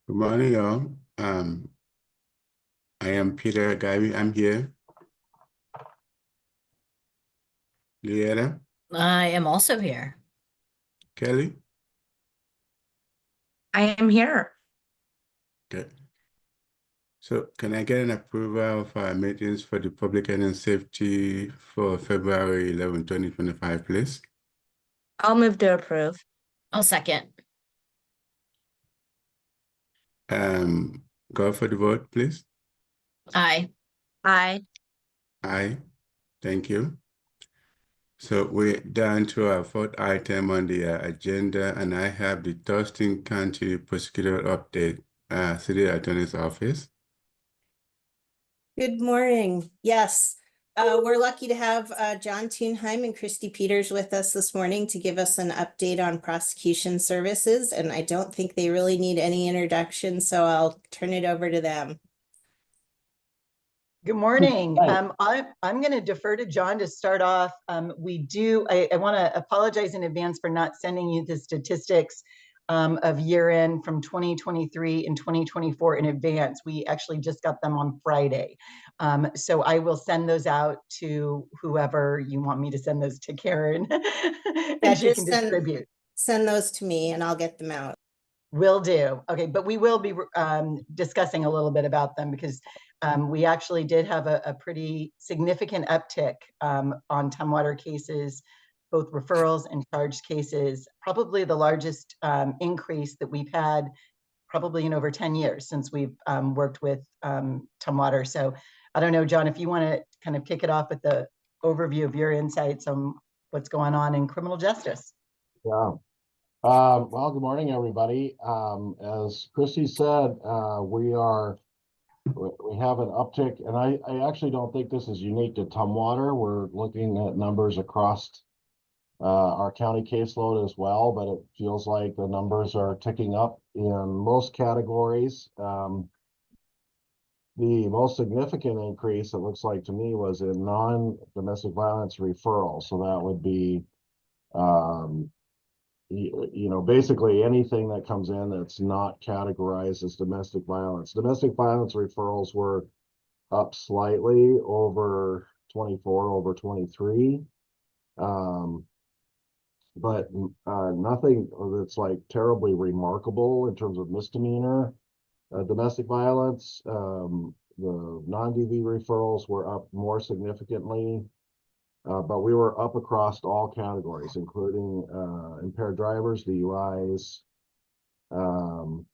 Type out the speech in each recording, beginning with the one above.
Good morning, y'all. I am Peter Gavi. I'm here. Lieta, I am also here. Kelly. I am here. Good. So can I get an approval of our meetings for the public health and safety for February 11, 2025, please? I'll move to approve. I'll second. Go for the vote, please. Aye. Aye. Aye. Thank you. So we're down to our fourth item on the agenda, and I have the Thurston County Prosecutor Update, City Attorney's Office. Good morning. Yes, we're lucky to have John Thunheim and Christy Peters with us this morning to give us an update on prosecution services, and I don't think they really need any introduction, so I'll turn it over to them. Good morning. I'm going to defer to John to start off. I want to apologize in advance for not sending you the statistics of year end from 2023 and 2024 in advance. We actually just got them on Friday. So I will send those out to whoever you want me to send those to, Karen, and she can distribute. Send those to me and I'll get them out. Will do. Okay, but we will be discussing a little bit about them because we actually did have a pretty significant uptick on Tumwater cases, both referrals and charged cases, probably the largest increase that we've had probably in over 10 years since we've worked with Tumwater. So I don't know, John, if you want to kind of kick it off with the overview of your insights on what's going on in criminal justice. Yeah. Well, good morning, everybody. As Christy said, we have an uptick, and I actually don't think this is unique to Tumwater. We're looking at numbers across our county caseload as well, but it feels like the numbers are ticking up in most categories. The most significant increase, it looks like to me, was in non-domestic violence referrals. So that would be basically anything that comes in that's not categorized as domestic violence. Domestic violence referrals were up slightly over 24 over 23. But nothing that's like terribly remarkable in terms of misdemeanor domestic violence. The non-DV referrals were up more significantly. But we were up across all categories, including impaired drivers, DUIs, and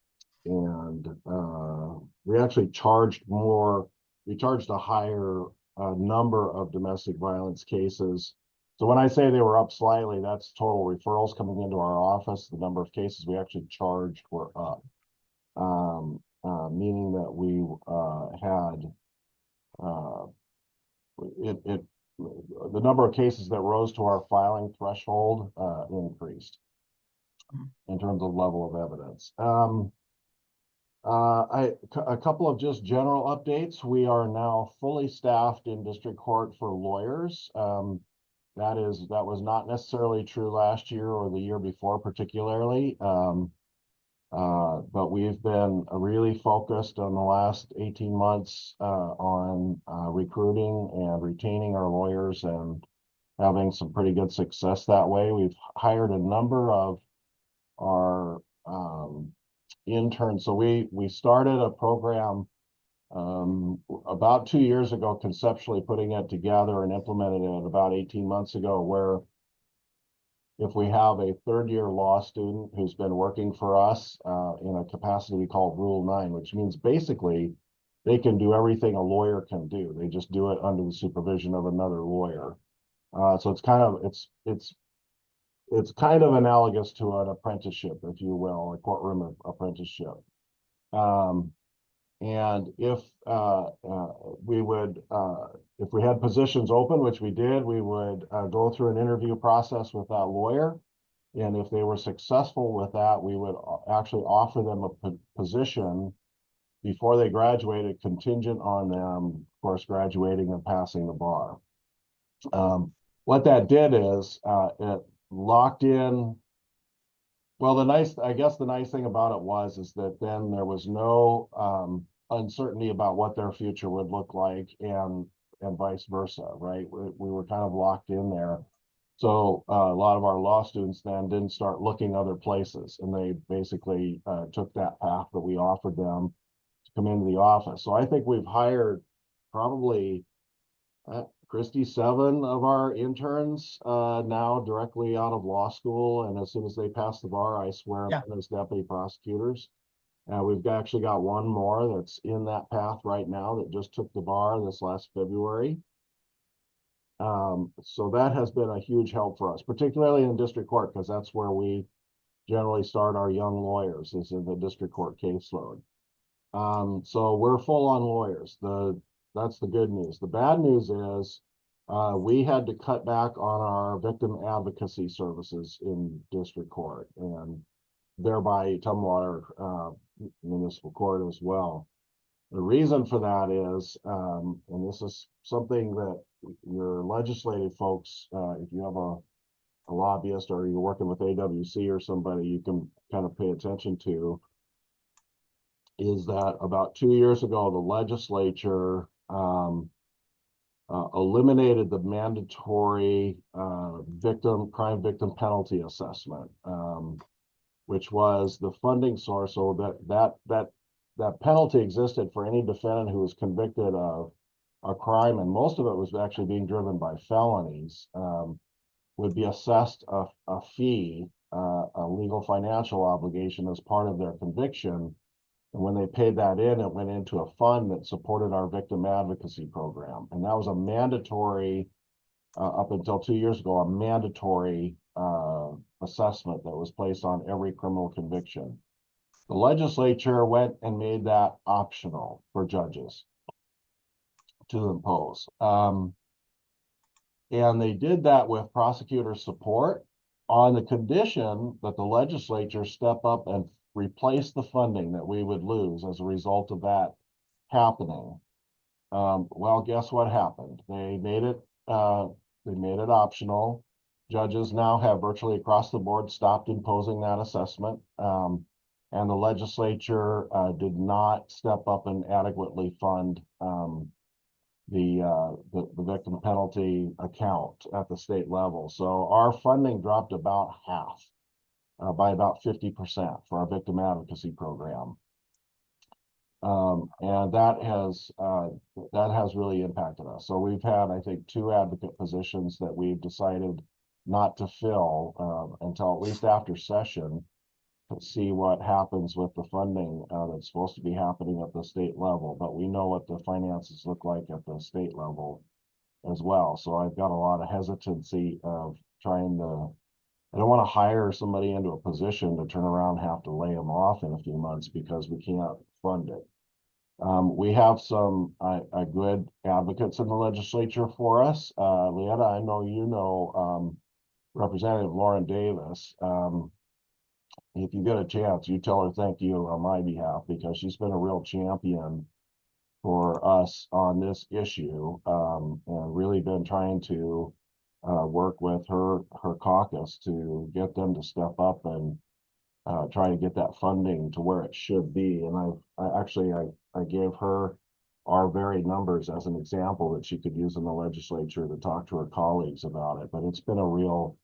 we actually charged more. We charged a higher number of domestic violence cases. So when I say they were up slightly, that's total referrals coming into our office. The number of cases we actually charged were up, meaning that we had the number of cases that rose to our filing threshold increased in terms of level of evidence. A couple of just general updates. We are now fully staffed in district court for lawyers. That was not necessarily true last year or the year before particularly. But we've been really focused on the last 18 months on recruiting and retaining our lawyers and having some pretty good success that way. We've hired a number of our interns. So we started a program about 2 years ago, conceptually putting it together and implemented it about 18 months ago, where if we have a third-year law student who's been working for us in a capacity we call Rule 9, which means basically they can do everything a lawyer can do. They just do it under the supervision of another lawyer. So it's kind of analogous to an apprenticeship, if you will, a courtroom apprenticeship. And if we had positions open, which we did, we would go through an interview process with that lawyer. And if they were successful with that, we would actually offer them a position before they graduated, contingent on them, of course, graduating and passing the bar. What that did is it locked in Well, I guess the nice thing about it is that then there was no uncertainty about what their future would look like and vice versa, right? We were kind of locked in there. So a lot of our law students then didn't start looking other places, and they basically took that path that we offered them to come into the office. So I think we've hired probably Christy, 7 of our interns now directly out of law school, and as soon as they pass the bar, I swear Yeah. them as deputy prosecutors. We've actually got one more that's in that path right now that just took the bar this last February. So that has been a huge help for us, particularly in district court, because that's where we generally start our young lawyers, is in the district court caseload. So we're full on lawyers. That's the good news. The bad news is we had to cut back on our victim advocacy services in district court and thereby Tumwater Municipal Court as well. The reason for that is, and this is something that your legislative folks, if you have a lobbyist or you're working with AWC or somebody, you can kind of pay attention to, is that about 2 years ago, the legislature eliminated the mandatory crime victim penalty assessment, which was the funding source. So that penalty existed for any defendant who was convicted of a crime, and most of it was actually being driven by felonies, would be assessed a fee, a legal financial obligation as part of their conviction. And when they paid that in, it went into a fund that supported our victim advocacy program. And that was a mandatory, up until 2 years ago, a mandatory assessment that was placed on every criminal conviction. The legislature went and made that optional for judges to impose. And they did that with prosecutor support on the condition that the legislature step up and replace the funding that we would lose as a result of that happening. Well, guess what happened? They made it optional. Judges now have virtually across the board stopped imposing that assessment. And the legislature did not step up and adequately fund the victim penalty account at the state level. So our funding dropped about half, by about 50% for our victim advocacy program. And that has really impacted us. So we've had, I think, 2 advocate positions that we've decided not to fill until at least after session, to see what happens with the funding that's supposed to be happening at the state level. But we know what the finances look like at the state level as well. So I've got a lot of hesitancy of trying to, I don't want to hire somebody into a position to turn around and have to lay them off in a few months because we can't fund it. We have some good advocates in the legislature for us. Leanna, I know you know Representative Lauren Davis. If you get a chance, you tell her thank you on my behalf, because she's been a real champion for us on this issue, and really been trying to work with her caucus to get them to step up and try to get that funding to where it should be. And I gave her our very numbers as an example that she could use in the legislature to talk to her colleagues about it. But it's been a real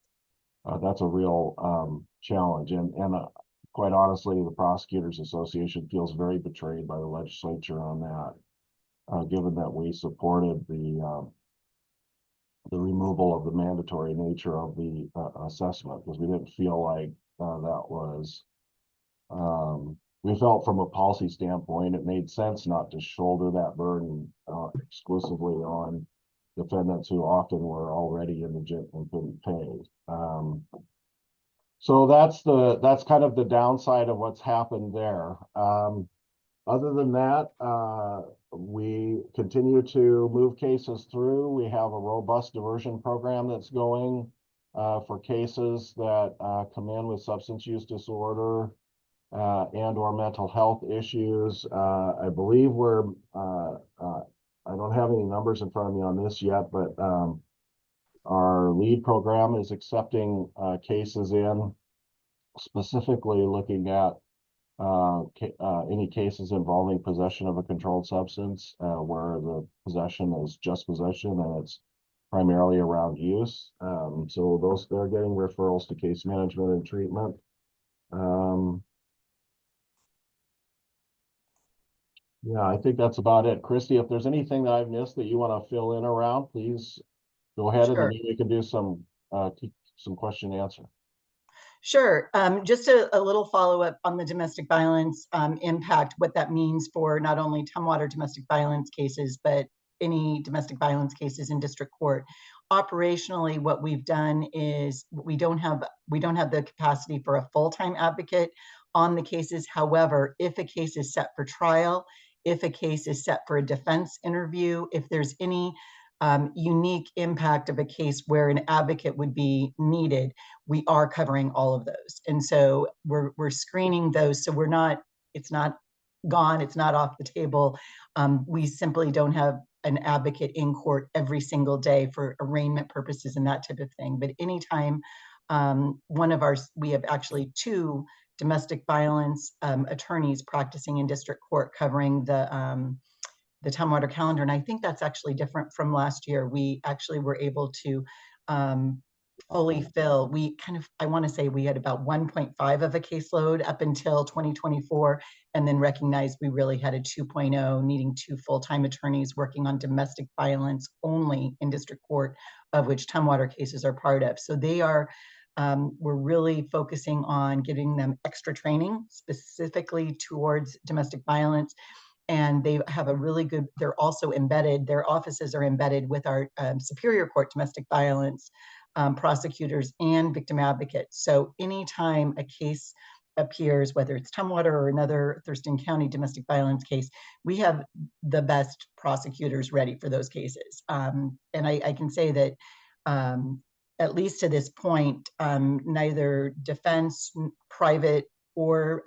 that's a real challenge, and quite honestly, the Prosecutors Association feels very betrayed by the legislature on that, given that we supported the removal of the mandatory nature of the assessment, because we didn't feel like that was. We felt from a policy standpoint, it made sense not to shoulder that burden exclusively on defendants who often were already indigent and couldn't pay. So that's kind of the downside of what's happened there. Other than that, we continue to move cases through. We have a robust diversion program that's going for cases that come in with substance use disorder and or mental health issues. I believe I don't have any numbers in front of me on this yet, but our lead program is accepting cases in specifically looking at any cases involving possession of a controlled substance, where the possession is just possession and it's primarily around use. So they're getting referrals to case management and treatment. Yeah, I think that's about it. Christy, if there's anything that I've missed that you want to fill in around, please go ahead, and then Sure. we can do some question and answer. Sure. Just a little follow-up on the domestic violence impact, what that means for not only Tumwater domestic violence cases, but any domestic violence cases in district court. Operationally, what we've done is we don't have the capacity for a full-time advocate on the cases. However, if a case is set for trial, if a case is set for a defense interview, if there's any unique impact of a case where an advocate would be needed, we are covering all of those. And so we're screening those. So it's not gone, it's not off the table. We simply don't have an advocate in court every single day for arraignment purposes and that type of thing. But anytime we have actually 2 domestic violence attorneys practicing in district court covering the Tumwater calendar. And I think that's actually different from last year. We actually were able to fully fill. I want to say we had about 1.5 of a caseload up until 2024, and then recognized we really had a 2.0, needing 2 full-time attorneys working on domestic violence only in district court, of which Tumwater cases are part of. So we're really focusing on giving them extra training specifically towards domestic violence. And they have a really good, they're also embedded, their offices are embedded with our Superior Court domestic violence prosecutors and victim advocates. So anytime a case appears, whether it's Tumwater or another Thurston County domestic violence case, we have the best prosecutors ready for those cases. And I can say that at least to this point, neither defense, private, or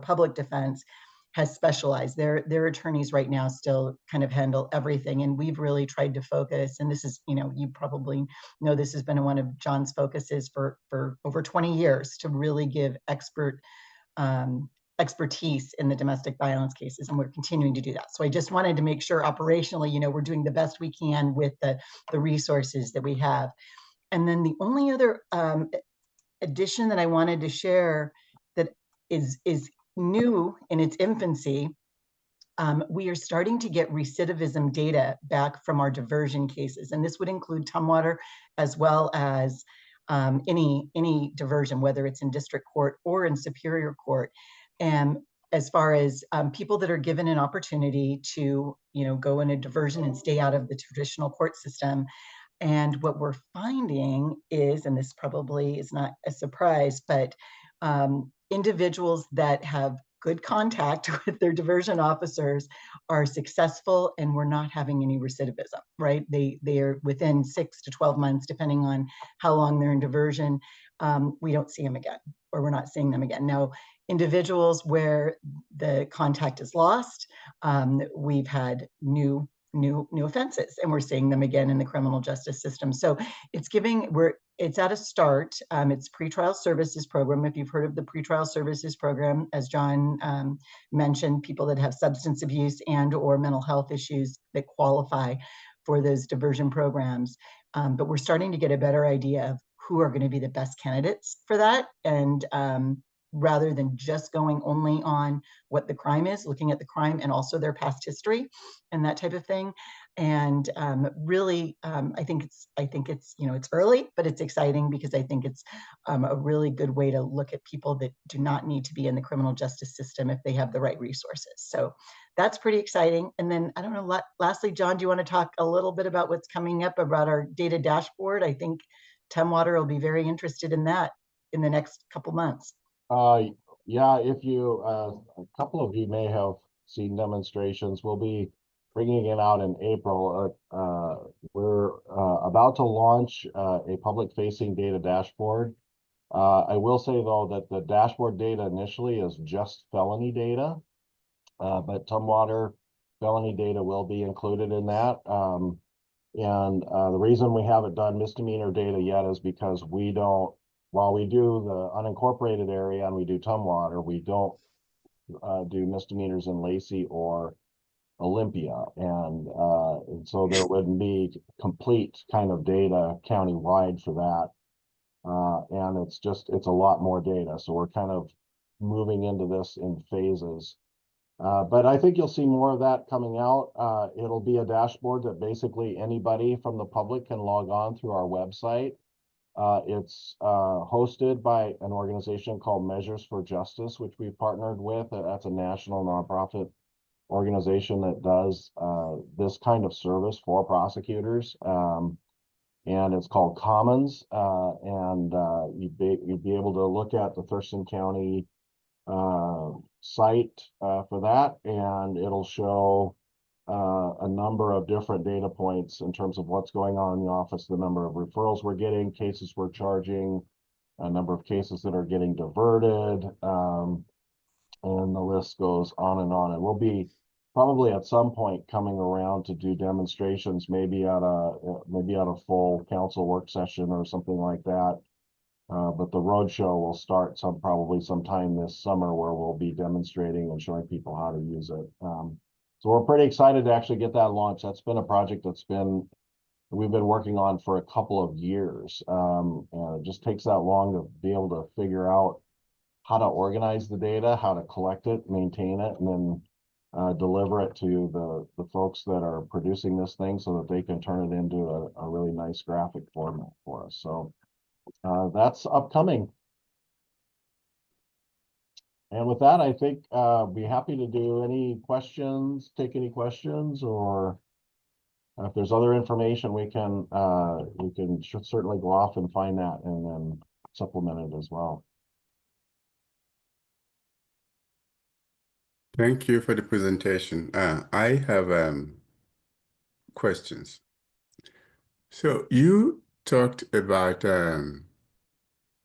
public defense has specialized. Their attorneys right now still kind of handle everything. And we've really tried to focus, and this is, you probably know this has been one of John's focuses for over 20 years, to really give expertise in the domestic violence cases, and we're continuing to do that. So I just wanted to make sure operationally, we're doing the best we can with the resources that we have. And then the only other addition that I wanted to share that is new in its infancy, we are starting to get recidivism data back from our diversion cases. And this would include Tumwater as well as any diversion, whether it's in district court or in Superior Court. And as far as people that are given an opportunity to, go in a diversion and stay out of the traditional court system. And what we're finding is, and this probably is not a surprise, but individuals that have good contact with their diversion officers are successful, and we're not having any recidivism, right? They are within 6 to 12 months, depending on how long they're in diversion. We don't see them again, or we're not seeing them again. Now, individuals where the contact is lost, we've had new offenses, and we're seeing them again in the criminal justice system. So it's at a start. It's pretrial services program. If you've heard of the pretrial services program, as John mentioned, people that have substance abuse and or mental health issues that qualify for those diversion programs. But we're starting to get a better idea of who are going to be the best candidates for that. And rather than just going only on what the crime is, looking at the crime and also their past history and that type of thing. And really, I think it's it's early, but it's exciting, because I think it's a really good way to look at people that do not need to be in the criminal justice system if they have the right resources. So that's pretty exciting. And then, I don't know, lastly, John, do you want to talk a little bit about what's coming up about our data dashboard? I think Tumwater will be very interested in that in the next couple months. Yeah, if you, a couple of you may have seen demonstrations. We'll be bringing it out in April. We're about to launch a public-facing data dashboard. I will say, though, that the dashboard data initially is just felony data, but Tumwater felony data will be included in that. And the reason we haven't done misdemeanor data yet is because we don't while we do the unincorporated area and we do Tumwater, we don't do misdemeanors in Lacey or Olympia. And so there wouldn't be complete kind of data countywide for that. And it's a lot more data. So we're kind of moving into this in phases. But I think you'll see more of that coming out. It'll be a dashboard that basically anybody from the public can log on through our website. It's hosted by an organization called Measures for Justice, which we've partnered with. That's a national nonprofit organization that does this kind of service for prosecutors. And it's called Commons. You'd be able to look at the Thurston County site for that, and it'll show a number of different data points in terms of what's going on in the office, the number of referrals we're getting, cases we're charging, a number of cases that are getting diverted, and the list goes on and on. And we'll be probably at some point coming around to do demonstrations, maybe at a full council work session or something like that. But the roadshow will start probably sometime this summer, where we'll be demonstrating and showing people how to use it. So we're pretty excited to actually get that launched. That's been a project we've been working on for a couple of years. And it just takes that long to be able to figure out how to organize the data, how to collect it, maintain it, and then deliver it to the folks that are producing this thing so that they can turn it into a really nice graphic format for us. So that's upcoming. And with that, I think be happy to do any questions, take any questions, or if there's other information, we can certainly go off and find that and then supplement it as well. Thank you for the presentation. I have questions. So you talked about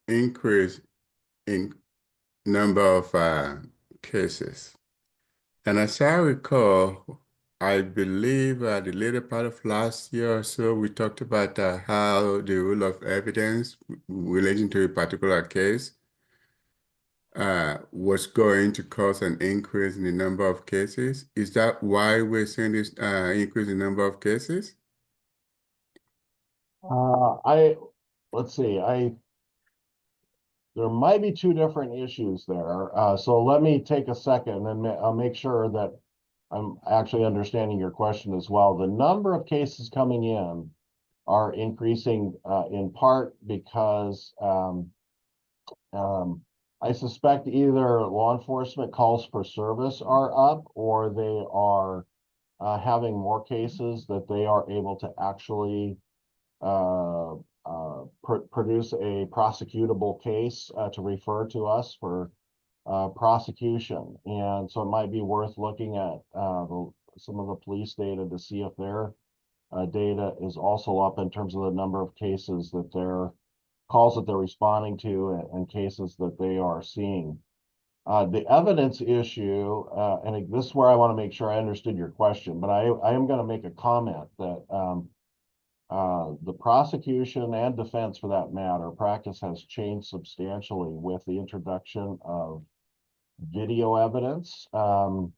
increase in number of cases. And as I recall, I believe the later part of last year or so, we talked about how the rule of evidence relating to a particular case was going to cause an increase in the number of cases. Is that why we're seeing this increase in number of cases? Let's see, there might be two different issues there. So let me take a second and I'll make sure that I'm actually understanding your question as well. The number of cases coming in are increasing in part because I suspect either law enforcement calls for service are up, or they are having more cases that they are able to actually produce a prosecutable case to refer to us for prosecution. And so it might be worth looking at some of the police data to see if their data is also up in terms of the number of cases that calls that they're responding to and cases that they are seeing. The evidence issue, and this is where I want to make sure I understood your question, but I am going to make a comment that the prosecution and defense, for that matter, practice has changed substantially with the introduction of video evidence, and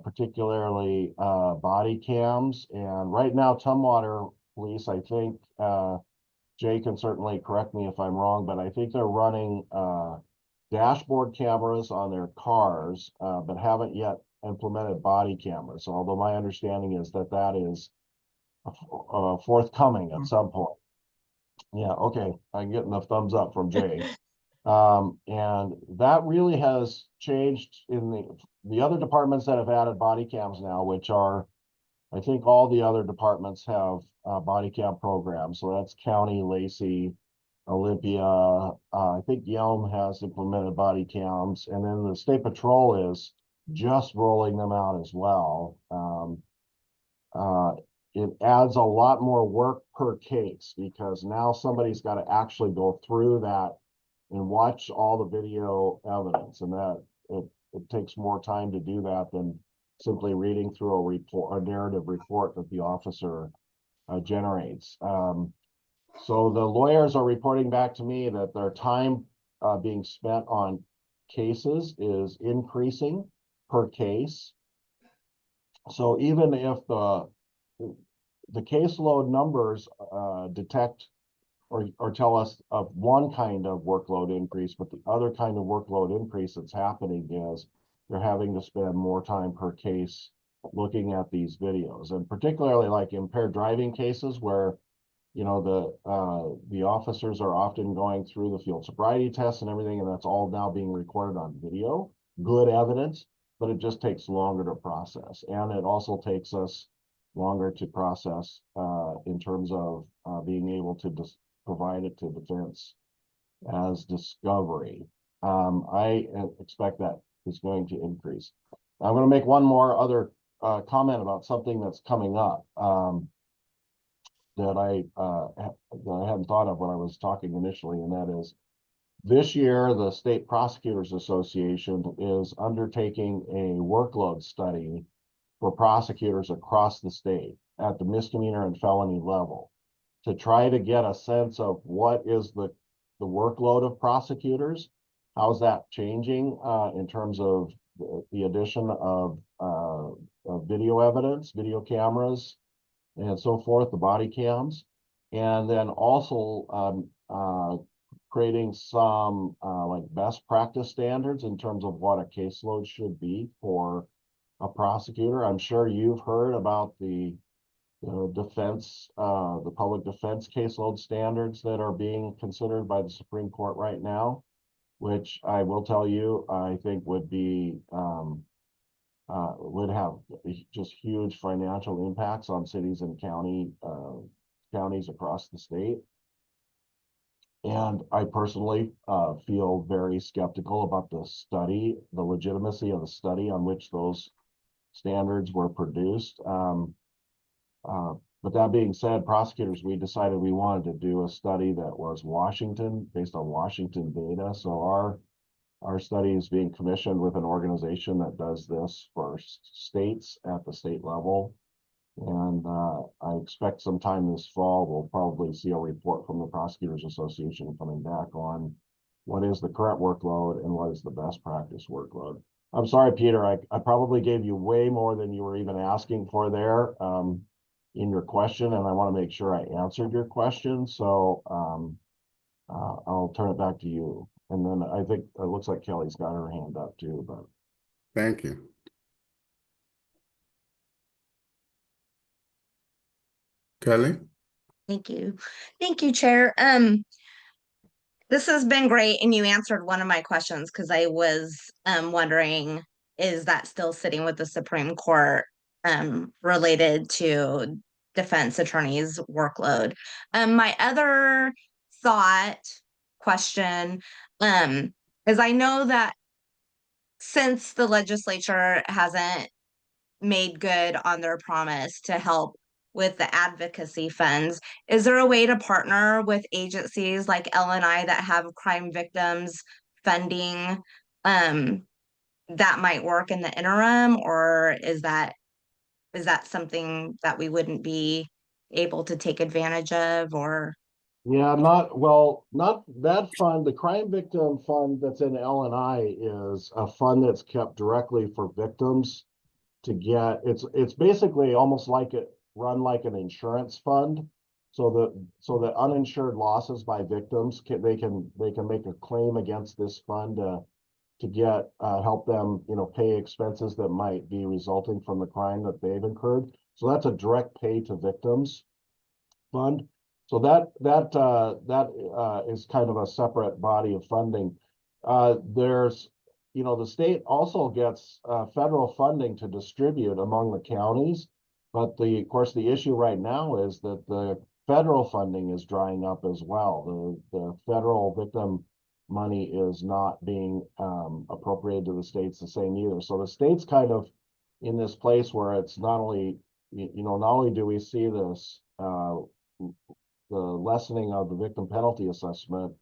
particularly body cams. And right now, Tumwater Police, I think, Jay can certainly correct me if I'm wrong, but I think they're running dashboard cameras on their cars, but haven't yet implemented body cameras. So although my understanding is that is forthcoming at some point. Yeah, okay, I'm getting a thumbs up from Jay. And that really has changed in the other departments that have added body cams now, which are, I think all the other departments have body cam programs. So that's County, Lacey, Olympia. I think Yelm has implemented body cams, and then the State Patrol is just rolling them out as well. It adds a lot more work per case because now somebody's got to actually go through that and watch all the video evidence, and that it takes more time to do that than simply reading through a report, a narrative report that the officer generates. So the lawyers are reporting back to me that their time being spent on cases is increasing per case. So even if the caseload numbers detect or tell us of one kind of workload increase, but the other kind of workload increase that's happening is they're having to spend more time per case looking at these videos, and particularly like impaired driving cases where, you know, the officers are often going through the field sobriety tests and everything, and that's all now being recorded on video. Good evidence, but it just takes longer to process, and it also takes us longer to process in terms of being able to provide it to defense as discovery. I expect that is going to increase. I'm going to make one more other comment about something that's coming up that I hadn't thought of when I was talking initially, and that is this year the State Prosecutors Association is undertaking a workload study for prosecutors across the state at the misdemeanor and felony level to try to get a sense of what is the workload of prosecutors, how's that changing in terms of the addition of video evidence, video cameras, and so forth, the body cams, and then also creating some like best practice standards in terms of what a caseload should be for a prosecutor. I'm sure you've heard about the defense, the public defense caseload standards that are being considered by the Supreme Court right now, which I will tell you, I think would be would have just huge financial impacts on cities and counties across the state. And I personally feel very skeptical about the study, the legitimacy of the study on which those standards were produced. But that being said, prosecutors, we decided we wanted to do a study that was based on Washington data. So our study is being commissioned with an organization that does this for states at the state level. And I expect sometime this fall, we'll probably see a report from the Prosecutors Association coming back on what is the current workload and what is the best practice workload. I'm sorry, Peter, I probably gave you way more than you were even asking for there in your question, and I want to make sure I answered your question. So I'll turn it back to you. And then I think it looks like Kelly's got her hand up too, but. Thank you. Kelly? Thank you. Thank you, Chair. This has been great, and you answered one of my questions because I was wondering, is that still sitting with the Supreme Court related to defense attorneys' workload? My other question is I know that since the legislature hasn't made good on their promise to help with the advocacy funds, is there a way to partner with agencies like LNI that have crime victims funding that might work in the interim, or is that something that we wouldn't be able to take advantage of? Or Yeah, not that fund. The crime victim fund that's in LNI is a fund that's kept directly for victims to get. It's basically almost like run like an insurance fund, so that uninsured losses by victims they can make a claim against this fund to get help them pay expenses that might be resulting from the crime that they've incurred. So that's a direct pay to victims fund. So that is kind of a separate body of funding. There's, the state also gets federal funding to distribute among the counties, but of course the issue right now is that the federal funding is drying up as well. The federal victim money is not being appropriated to the states the same either. So the state's kind of in this place where it's not only do we see this the lessening of the victim penalty assessment,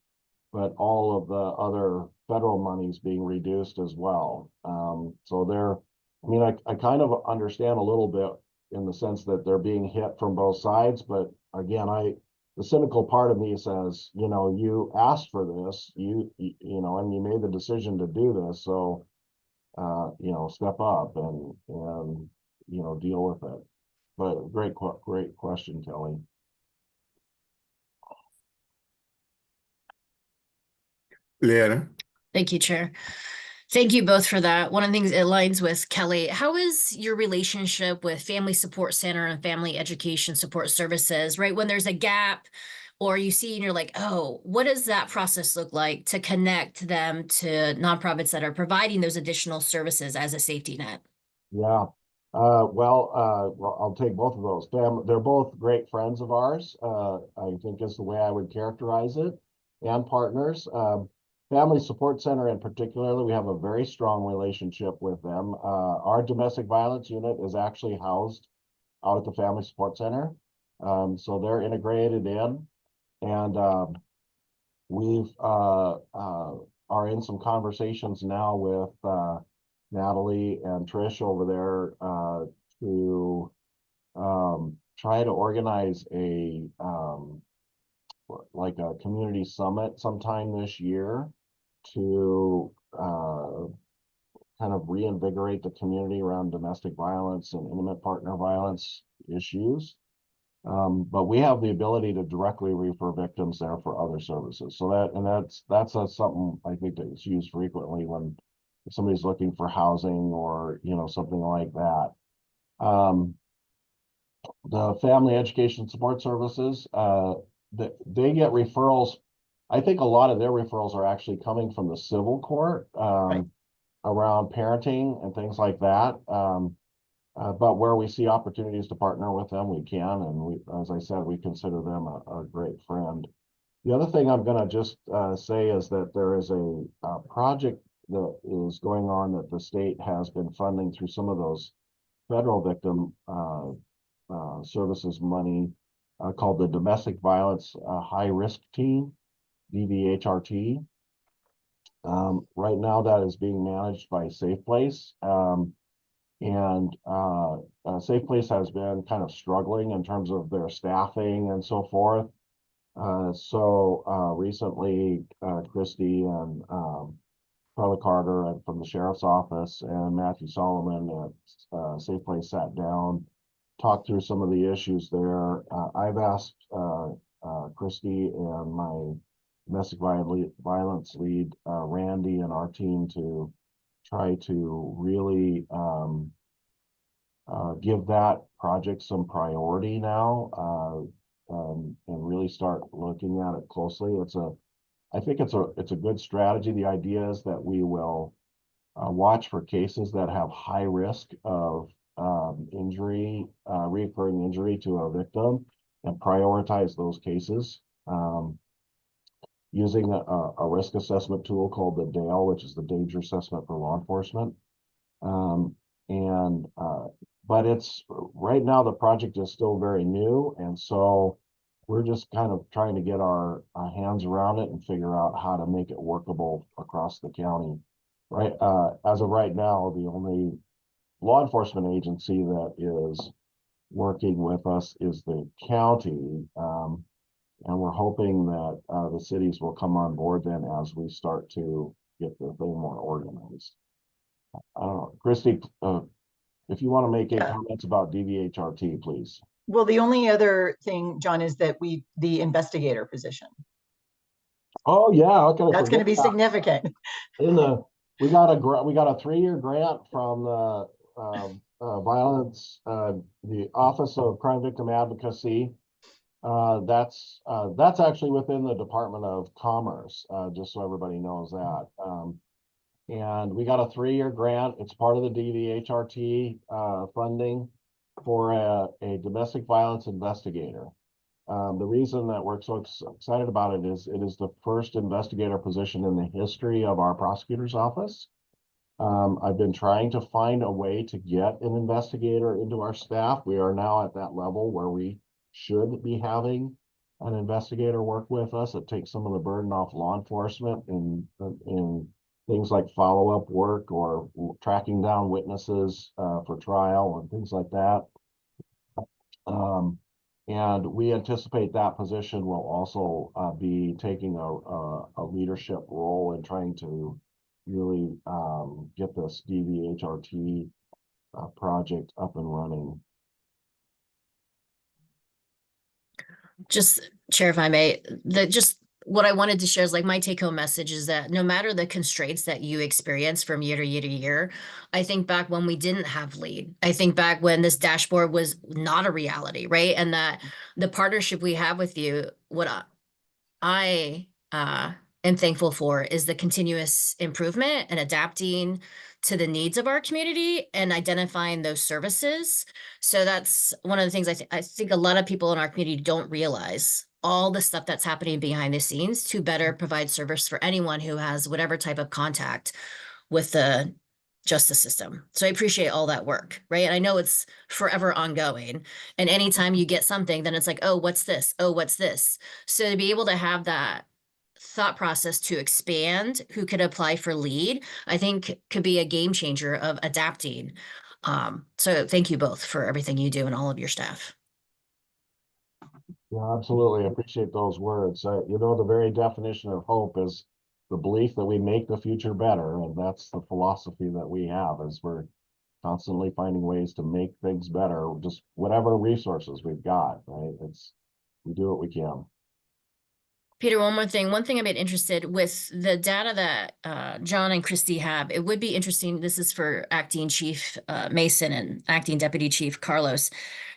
but all of the other federal monies being reduced as well. So I kind of understand a little bit in the sense that they're being hit from both sides, but again, the cynical part of me says, you know, you asked for this, you know, and you made the decision to do this, so you know, step up and you know, deal with it. But great question, Kelly. Leanna? Thank you, Chair. Thank you both for that. One of the things it aligns with Kelly. How is your relationship with Family Support Center and Family Education Support Services, right? When there's a gap or you see and you're like, oh, what does that process look like to connect them to nonprofits that are providing those additional services as a safety net? Yeah. Well, I'll take both of those. They're both great friends of ours. I think is the way I would characterize it, and partners. Family Support Center in particular, we have a very strong relationship with them. Our domestic violence unit is actually housed out at the Family Support Center. So they're integrated in, and we've are in some conversations now with Natalie and Trish over there to try to organize a like a community summit sometime this year to kind of reinvigorate the community around domestic violence and intimate partner violence issues. But we have the ability to directly refer victims there for other services. So that's something I think that's used frequently when somebody's looking for housing or, you know, something like that. The Family Education Support Services, they get referrals. I think a lot of their referrals are actually coming from the civil court around parenting and things like that. But where we see opportunities to partner with them, we can. And we, as I said, we consider them a great friend. The other thing I'm going to just say is that there is a project that is going on that the state has been funding through some of those federal victim services money called the Domestic Violence High Risk Team, DVHRT. Right now that is being managed by Safe Place. And Safe Place has been kind of struggling in terms of their staffing and so forth. So recently, Christy and Carla Carter from the Sheriff's Office and Matthew Solomon at Safe Place sat down, talked through some of the issues there. I've asked Christy and my domestic violence lead, Randy, and our team to try to really give that project some priority now and really start looking at it closely. I think it's a good strategy. The idea is that we will watch for cases that have high risk of injury, recurring injury to a victim, and prioritize those cases using a risk assessment tool called the DALE, which is the Danger Assessment for Law Enforcement. But it's right now the project is still very new, and so we're just kind of trying to get our hands around it and figure out how to make it workable across the county. Right, as of right now, the only law enforcement agency that is working with us is the county, and we're hoping that the cities will come on board then as we start to get the thing more organized. I don't know, Christy, if you want to make any comments about DVHRT, please. Well, the only other thing, John, is that the investigator position. Oh yeah, okay. That's going to be significant. We got a 3-year grant from the the Office of Crime Victim Advocacy. That's actually within the Department of Commerce, just so everybody knows that. And we got a 3-year grant. It's part of the DVHRT funding for a domestic violence investigator. The reason that we're so excited about it is the first investigator position in the history of our prosecutor's office. I've been trying to find a way to get an investigator into our staff. We are now at that level where we should be having an investigator work with us. It takes some of the burden off law enforcement in things like follow-up work or tracking down witnesses for trial and things like that. And we anticipate that position will also be taking a leadership role in trying to really get this DVHRT project up and running. Just Chair, if I may, just what I wanted to share is like my take home message is that no matter the constraints that you experience from year to year to year, I think back when we didn't have LEAD, I think back when this dashboard was not a reality, right? And that the partnership we have with you, what I am thankful for is the continuous improvement and adapting to the needs of our community and identifying those services. So that's one of the things I think a lot of people in our community don't realize all the stuff that's happening behind the scenes to better provide service for anyone who has whatever type of contact with the justice system. So I appreciate all that work, right? And I know it's forever ongoing. And anytime you get something, then it's like, oh, what's this? Oh, what's this? So to be able to have that thought process to expand who could apply for LEAD, I think could be a game changer of adapting. So thank you both for everything you do and all of your staff. Yeah, absolutely. I appreciate those words. You know, the very definition of hope is the belief that we make the future better. And that's the philosophy that we have, is we're constantly finding ways to make things better, just whatever resources we've got, right? We do what we can. Peter, one more thing. One thing I'm interested with the data that John and Christy have, it would be interesting. This is for Acting Chief Mason and Acting Deputy Chief Carlos,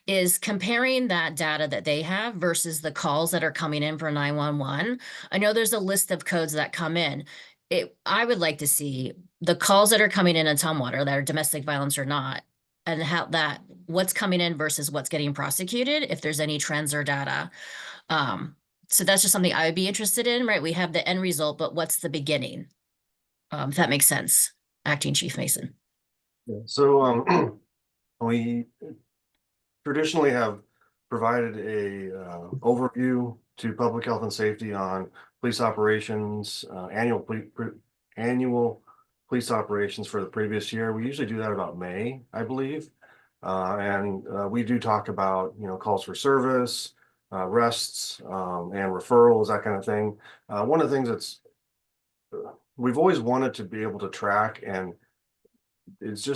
is comparing that data that they have versus the calls that are coming in for 911. I know there's a list of codes that come in. I would like to see the calls that are coming in Tumwater that are domestic violence or not, and how that what's coming in versus what's getting prosecuted, if there's any trends or data. So that's just something I would be interested in, right? We have the end result, but what's the beginning? If that makes sense, Acting Chief Mason. Yeah. So we traditionally have provided a overview to public health and safety on police operations, annual police operations for the previous year. We usually do that about May, I believe. And we do talk about, calls for service, arrests, and referrals, that kind of thing. One of the things we've always wanted to be able to track, and it's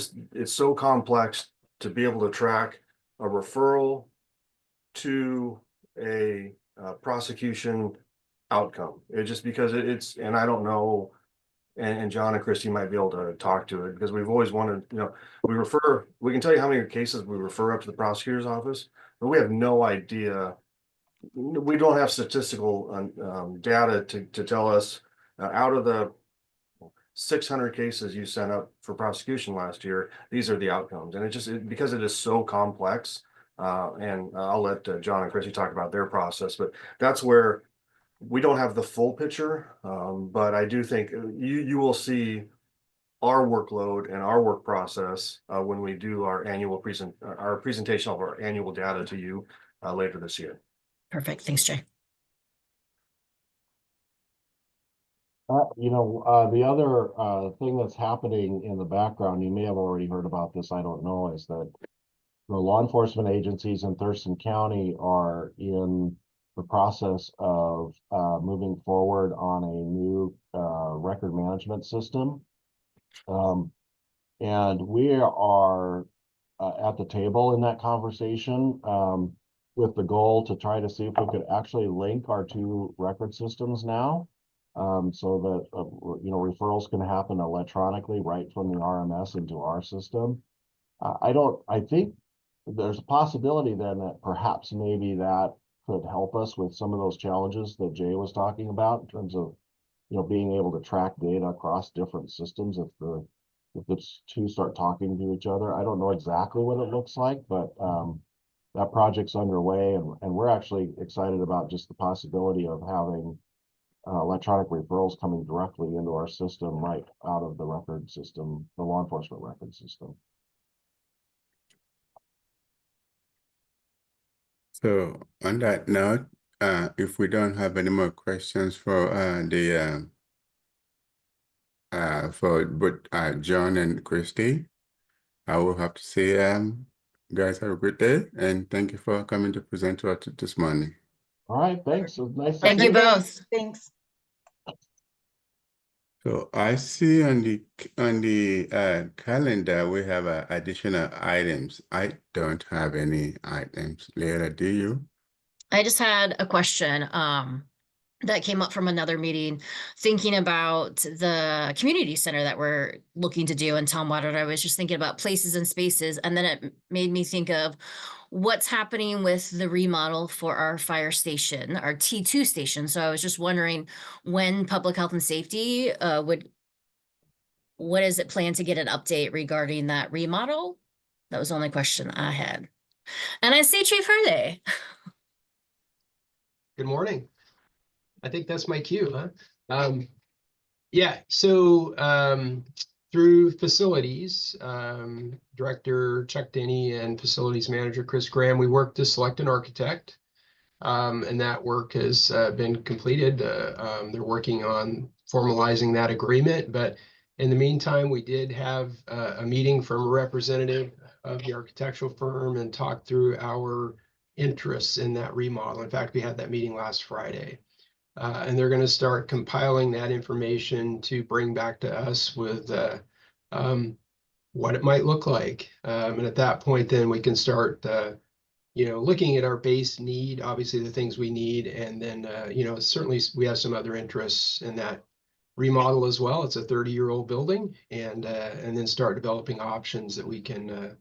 so complex to be able to track a referral to a prosecution outcome. It just because and I don't know, and John and Christy might be able to talk to it, because we've always wanted, we can tell you how many cases we refer up to the prosecutor's office, but we have no idea. We don't have statistical data to tell us out of the 600 cases you sent up for prosecution last year, these are the outcomes. And because it is so complex, and I'll let John and Christy talk about their process, but that's where we don't have the full picture. But I do think you will see our workload and our work process when we do our presentation of our annual data to you later this year. Perfect. Thanks, Jay. The other thing that's happening in the background, you may have already heard about this, I don't know, is that the law enforcement agencies in Thurston County are in the process of moving forward on a new record management system. And we are at the table in that conversation with the goal to try to see if we could actually link our two record systems now. So that referrals can happen electronically right from the RMS into our system. I think there's a possibility then that perhaps maybe that could help us with some of those challenges that Jay was talking about in terms of being able to track data across different systems if the two start talking to each other. I don't know exactly what it looks like, but that project's underway, and we're actually excited about just the possibility of having electronic referrals coming directly into our system right out of the record system, the law enforcement record system. So on that note, if we don't have any more questions for both John and Christy, I will have to say guys have a great day, and thank you for coming to present to us this morning. All right, thanks. It was nice. to Thank see you Great day. both. Thanks. So I see on the calendar we have additional items. I don't have any items. Leila, do you? I just had a question that came up from another meeting, thinking about the community center that we're looking to do in Tumwater. I was just thinking about places and spaces, and then it made me think of what's happening with the remodel for our fire station, our T2 station. So I was just wondering when Public Health and Safety what is it planned to get an update regarding that remodel? That was the only question I had. And I see Chief Hurley. Good morning. I think that's my cue, huh? Yeah, so through facilities, Director Chuck Denny and Facilities Manager Chris Graham, we worked to select an architect, and that work has been completed. They're working on formalizing that agreement, but in the meantime, we did have a meeting from a representative of the architectural firm and talked through our interests in that remodel. In fact, we had that meeting last Friday. And they're going to start compiling that information to bring back to us with what it might look like. And at that point, then we can start, looking at our base need, obviously the things we need, and then, certainly we have some other interests in that remodel as well. It's a 30-year-old building, and then start developing options that we can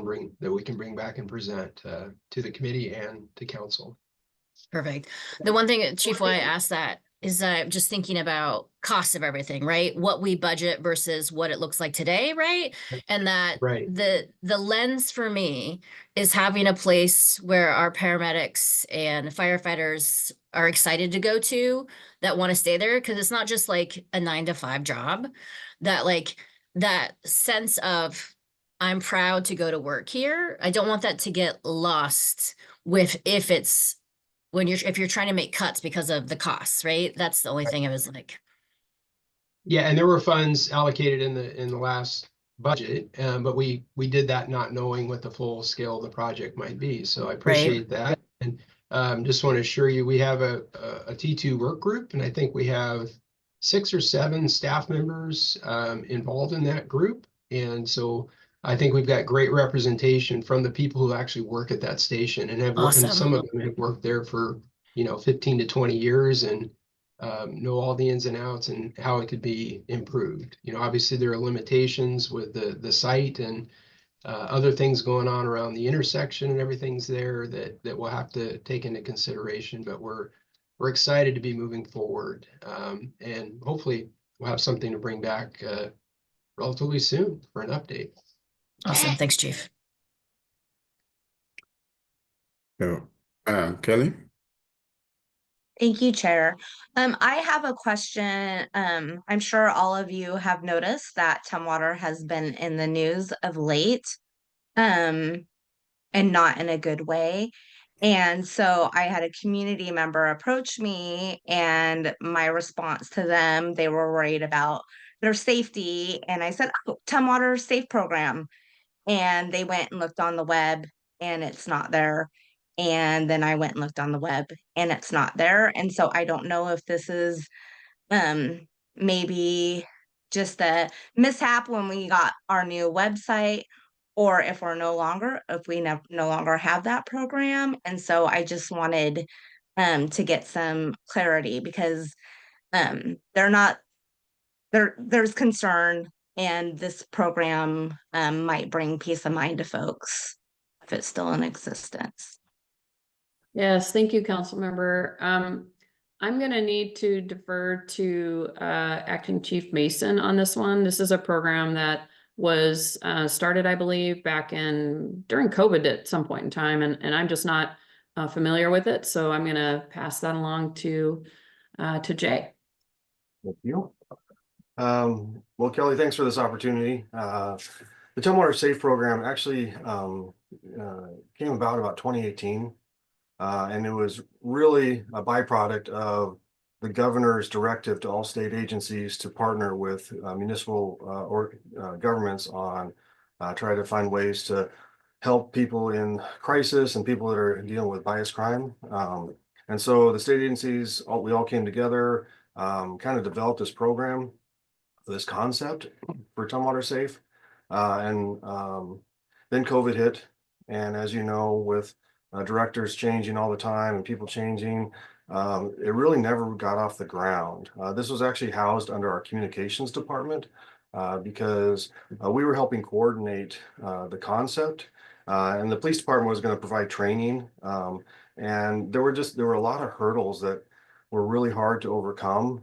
bring back and present to the committee and to council. Perfect. The one thing, Chief, why I asked that is I'm just thinking about cost of everything, right? What we budget versus what it looks like today, right? And that Right. the lens for me is having a place where our paramedics and firefighters are excited to go to, that want to stay there, because it's not just like a 9-to-5 job, that sense of I'm proud to go to work here. I don't want that to get lost if you're trying to make cuts because of the costs, right? That's the only thing I was like. Yeah, and there were funds allocated in the last budget, but we did that not knowing what the full scale of the project might be. So I appreciate that, and just want to assure you, we have a T2 work group, and I think we have 6 or 7 staff members involved in that group, and so I think we've got great representation from the people who actually work at that station and and some Awesome. of them have worked there for 15 to 20 years and know all the ins and outs and how it could be improved. Obviously there are limitations with the site and other things going on around the intersection and everything's there that we'll have to take into consideration, but we're excited to be moving forward, and hopefully we'll have something to bring back relatively soon for an update. Awesome. Thanks, Chief. So, Kelly? Thank you, Chair. I have a question. I'm sure all of you have noticed that Tumwater has been in the news of late, and not in a good way. And so I had a community member approach me, and my response to them, they were worried about their safety. And I said, "Oh, Tumwater Safe Program." And they went and looked on the web, and it's not there. And then I went and looked on the web, and it's not there. And so I don't know if this is maybe just a mishap when we got our new website, or if we no longer have that program. And so I just wanted to get some clarity, because there's concern, and this program might bring peace of mind to folks if it's still in existence. Yes, thank you, council member. I'm going to need to defer to Acting Chief Mason on this one. This is a program that was started, I believe, during COVID at some point in time, and I'm just not familiar with it. So I'm going to pass that along to Jay. Thank you. Well, Kelly, thanks for this opportunity. The Tumwater Safe Program actually came about 2018. And it was really a byproduct of the governor's directive to all state agencies to partner with municipal governments on try to find ways to help people in crisis and people that are dealing with bias crime. And so the state agencies, we all came together, kind of developed this program, this concept for Tumwater Safe. And then COVID hit. And as you know, with directors changing all the time and people changing, it really never got off the ground. This was actually housed under our communications department because we were helping coordinate the concept. And the police department was going to provide training. And there were a lot of hurdles that were really hard to overcome.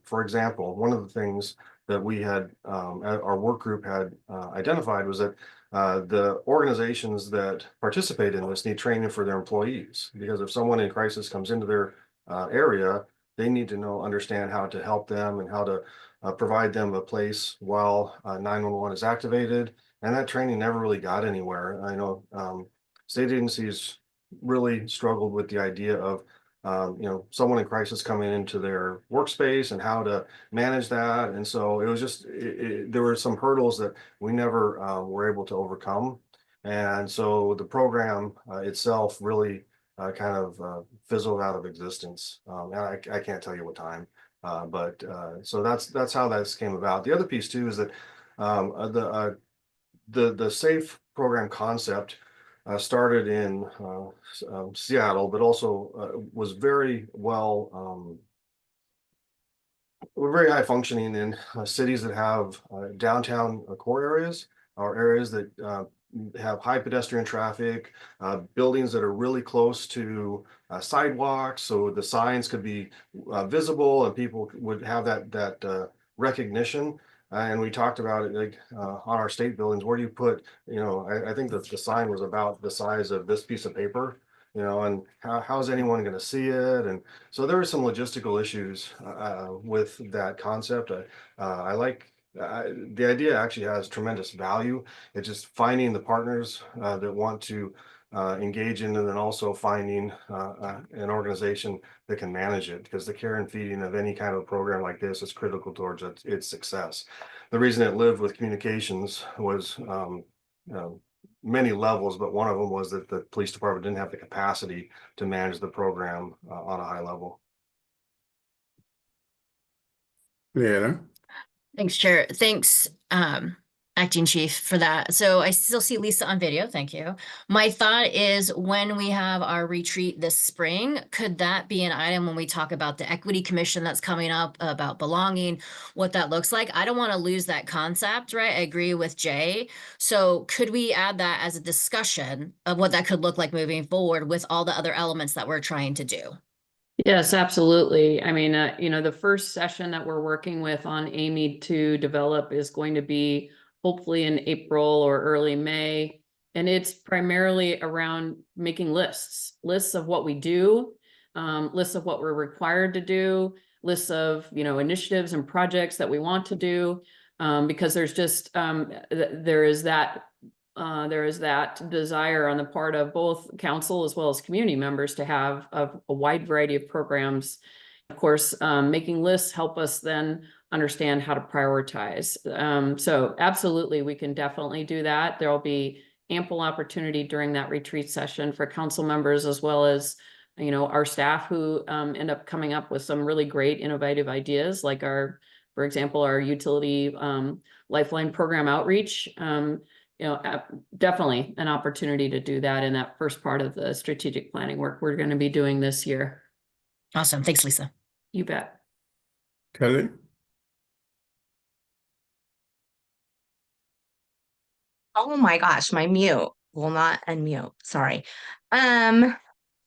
For example, one of the things that we had, our work group had identified was that the organizations that participate in this need training for their employees, because if someone in crisis comes into their area, they need to understand how to help them and how to provide them a place while 911 is activated. And that training never really got anywhere. I know state agencies really struggled with the idea of someone in crisis coming into their workspace and how to manage that. And so it was just, there were some hurdles that we never were able to overcome. And so the program itself really kind of fizzled out of existence. And I can't tell you what time, but so that's how this came about. The other piece too is that the SAFE program concept started in Seattle, but also was very well, we're very high functioning in cities that have downtown core areas, or areas that have high pedestrian traffic, buildings that are really close to sidewalks, so the signs could be visible and people would have that recognition. And we talked about it like on our state buildings, where do you put, I think that the sign was about the size of this piece of paper, and how's anyone going to see it? And so there were some logistical issues with that concept. I like the idea actually has tremendous value. It's just finding the partners that want to engage in, and then also finding an organization that can manage it, because the care and feeding of any kind of program like this is critical towards its success. The reason it lived with communications was many levels, but one of them was that the police department didn't have the capacity to manage the program on a high level. Yeah. Thanks, Chair. Thanks, Acting Chief, for that. So I still see Lisa on video. Thank you. My thought is, when we have our retreat this spring, could that be an item when we talk about the Equity Commission that's coming up, about belonging, what that looks like? I don't want to lose that concept, right? I agree with Jay. So could we add that as a discussion of what that could look like moving forward with all the other elements that we're trying to do? Yes, absolutely. I mean, the first session that we're working with on Amy to develop is going to be hopefully in April or early May. And it's primarily around making lists of what we do, lists of what we're required to do, lists of, initiatives and projects that we want to do, because there's just, there is that desire on the part of both council as well as community members to have a wide variety of programs. Of course, making lists help us then understand how to prioritize. So absolutely, we can definitely do that. There'll be ample opportunity during that retreat session for council members, as well as, our staff who end up coming up with some really great innovative ideas, like for example, our utility lifeline program outreach. Definitely an opportunity to do that in that first part of the strategic planning work we're going to be doing this year. Awesome. Thanks, Lisa. You bet. Kelly? Oh my gosh, my mute will not unmute. Sorry.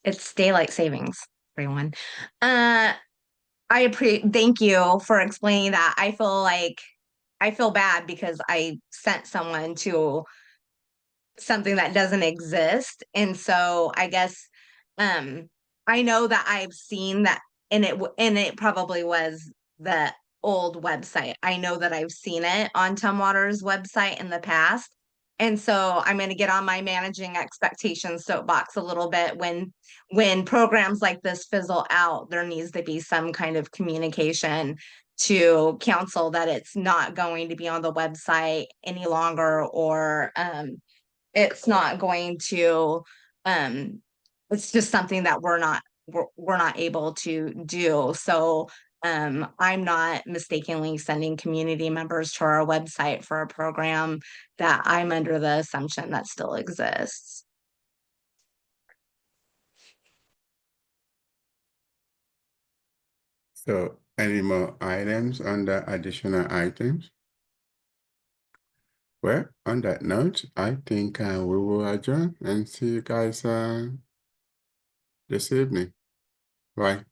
It's daylight savings, everyone. Thank you for explaining that. I feel bad because I sent someone to something that doesn't exist. And so I guess I know that I've seen that, and it probably was the old website. I know that I've seen it on Tumwater's website in the past. And so I'm going to get on my managing expectations soapbox a little bit. When programs like this fizzle out, there needs to be some kind of communication to council that it's not going to be on the website any longer, or it's not going to, it's just something that we're not able to do. So I'm not mistakenly sending community members to our website for a program that I'm under the assumption that still exists. So any more items under additional items? Well, on that note, I think we will adjourn and see you guys this evening. Bye.